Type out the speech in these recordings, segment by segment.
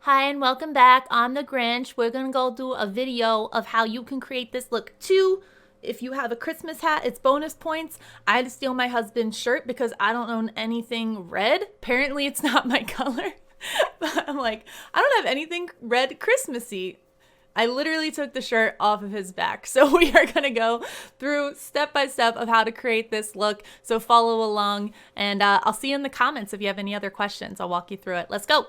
Hi and welcome back. I'm the Grinch. We're gonna go do a video of how you can create this look too. If you have a Christmas hat, it's bonus points. I had to steal my husband's shirt because I don't own anything red. Apparently it's not my color. But I'm like, I don't have anything red Christmassy. I literally took the shirt off of his back. So we are gonna go through step by step of how to create this look. So follow along and I'll see you in the comments if you have any other questions. I'll walk you through it. Let's go.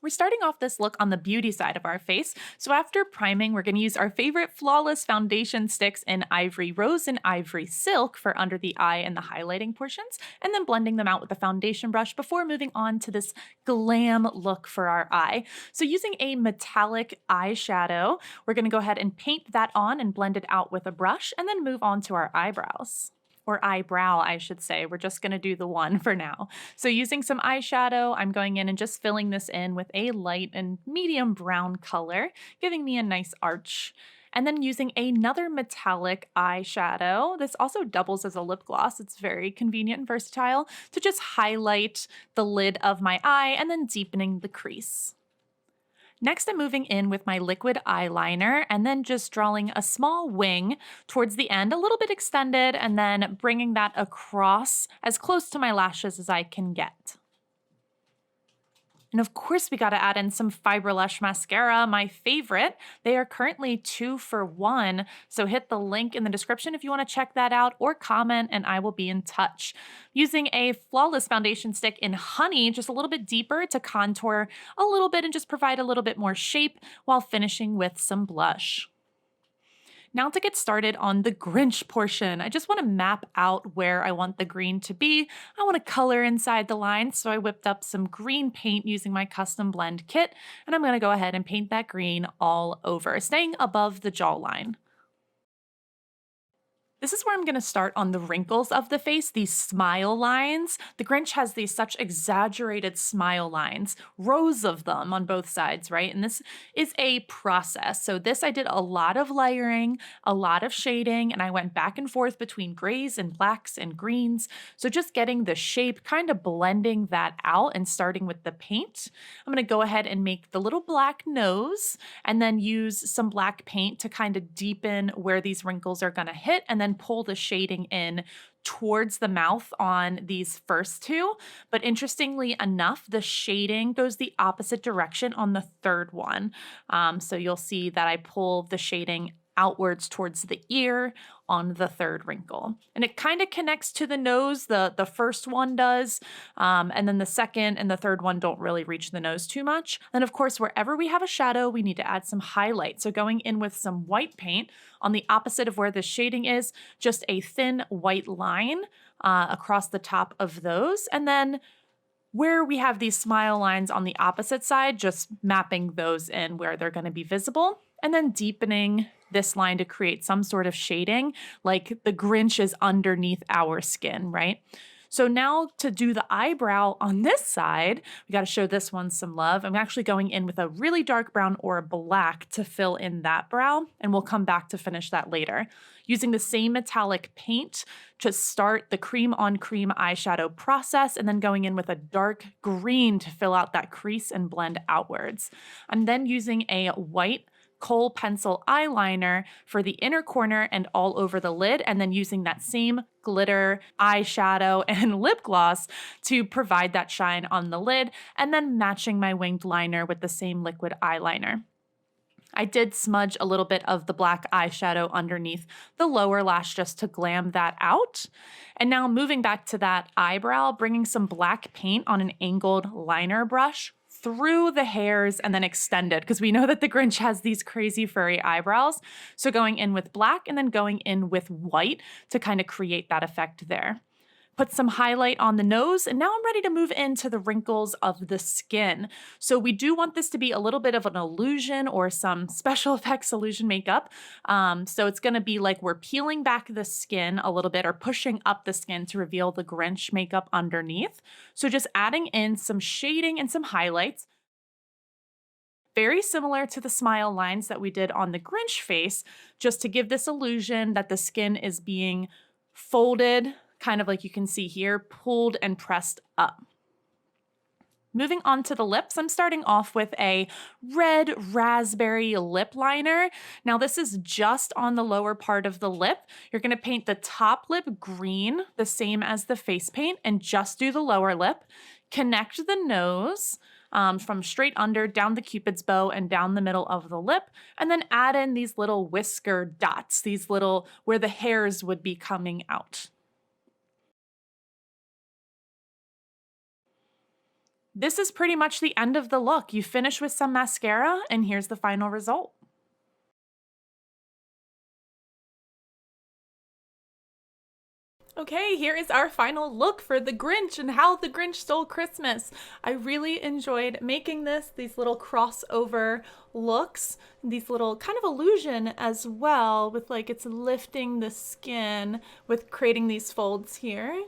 We're starting off this look on the beauty side of our face. So after priming, we're going to use our favorite Flawless foundation sticks in Ivory Rose and Ivory Silk for under the eye and the highlighting portions, and then blending them out with a foundation brush before moving on to this glam look for our eye. So using a metallic eyeshadow, we're going to go ahead and paint that on and blend it out with a brush, and then move on to our eyebrows. Or eyebrow, I should say. We're just going to do the one for now. So using some eyeshadow, I'm going in and just filling this in with a light and medium brown color, giving me a nice arch. And then using another metallic eyeshadow, this also doubles as a lip gloss. It's very convenient and versatile to just highlight the lid of my eye and then deepening the crease. Next, I'm moving in with my liquid eyeliner and then just drawing a small wing towards the end, a little bit extended, and then bringing that across as close to my lashes as I can get. And of course, we got to add in some Fiberlush mascara, my favorite. They are currently 2 for 1, so hit the link in the description if you want to check that out, or comment and I will be in touch. Using a Flawless foundation stick in Honey, just a little bit deeper to contour a little bit and just provide a little bit more shape while finishing with some blush. Now to get started on the Grinch portion, I just want to map out where I want the green to be. I want to color inside the lines, so I whipped up some green paint using my custom blend kit, and I'm going to go ahead and paint that green all over, staying above the jawline. This is where I'm going to start on the wrinkles of the face, these smile lines. The Grinch has these such exaggerated smile lines, rows of them on both sides, right? And this is a process. So this I did a lot of layering, a lot of shading, and I went back and forth between grays and blacks and greens. So just getting the shape, kind of blending that out and starting with the paint. I'm going to go ahead and make the little black nose and then use some black paint to kind of deepen where these wrinkles are going to hit, and then pull the shading in towards the mouth on these first two. But interestingly enough, the shading goes the opposite direction on the third one. So you'll see that I pull the shading outwards towards the ear on the third wrinkle. And it kind of connects to the nose, the first one does, and then the second and the third one don't really reach the nose too much. Then of course, wherever we have a shadow, we need to add some highlight. So going in with some white paint on the opposite of where the shading is, just a thin white line across the top of those. And then where we have these smile lines on the opposite side, just mapping those in where they're going to be visible, and then deepening this line to create some sort of shading, like the Grinch is underneath our skin, right? So now to do the eyebrow on this side, we got to show this one some love. I'm actually going in with a really dark brown or a black to fill in that brow, and we'll come back to finish that later. Using the same metallic paint to start the cream on cream eyeshadow process, and then going in with a dark green to fill out that crease and blend outwards. I'm then using a white kohl pencil eyeliner for the inner corner and all over the lid, and then using that same glitter eyeshadow and lip gloss to provide that shine on the lid, and then matching my winged liner with the same liquid eyeliner. I did smudge a little bit of the black eyeshadow underneath the lower lash just to glam that out. And now moving back to that eyebrow, bringing some black paint on an angled liner brush through the hairs and then extended, because we know that the Grinch has these crazy furry eyebrows. So going in with black and then going in with white to kind of create that effect there. Put some highlight on the nose, and now I'm ready to move into the wrinkles of the skin. So we do want this to be a little bit of an illusion or some special effects illusion makeup. So it's going to be like we're peeling back the skin a little bit or pushing up the skin to reveal the Grinch makeup underneath. So just adding in some shading and some highlights. Very similar to the smile lines that we did on the Grinch face, just to give this illusion that the skin is being folded, kind of like you can see here, pulled and pressed up. Moving on to the lips, I'm starting off with a red raspberry lip liner. Now, this is just on the lower part of the lip. You're going to paint the top lip green, the same as the face paint, and just do the lower lip. Connect the nose from straight under down the cupid's bow and down the middle of the lip, and then add in these little whisker dots, these little where the hairs would be coming out. This is pretty much the end of the look. You finish with some mascara, and here's the final result. Okay, here is our final look for the Grinch and How the Grinch Stole Christmas. I really enjoyed making this, these little crossover looks, these little kind of illusion as well with like it's lifting the skin with creating these folds here.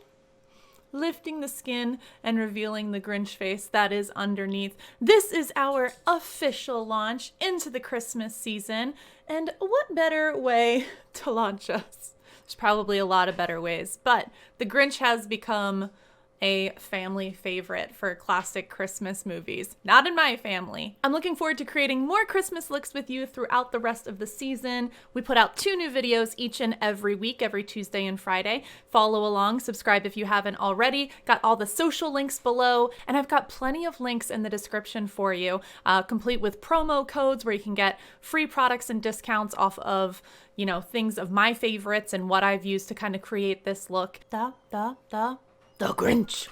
Lifting the skin and revealing the Grinch face that is underneath. This is our official launch into the Christmas season. And what better way to launch us? There's probably a lot of better ways, but the Grinch has become a family favorite for classic Christmas movies. Not in my family. I'm looking forward to creating more Christmas looks with you throughout the rest of the season. We put out 2 new videos each and every week, every Tuesday and Friday. Follow along, subscribe if you haven't already. Got all the social links below, and I've got plenty of links in the description for you, complete with promo codes where you can get free products and discounts off of, you know, things of my favorites and what I've used to kind of create this look. The Grinch.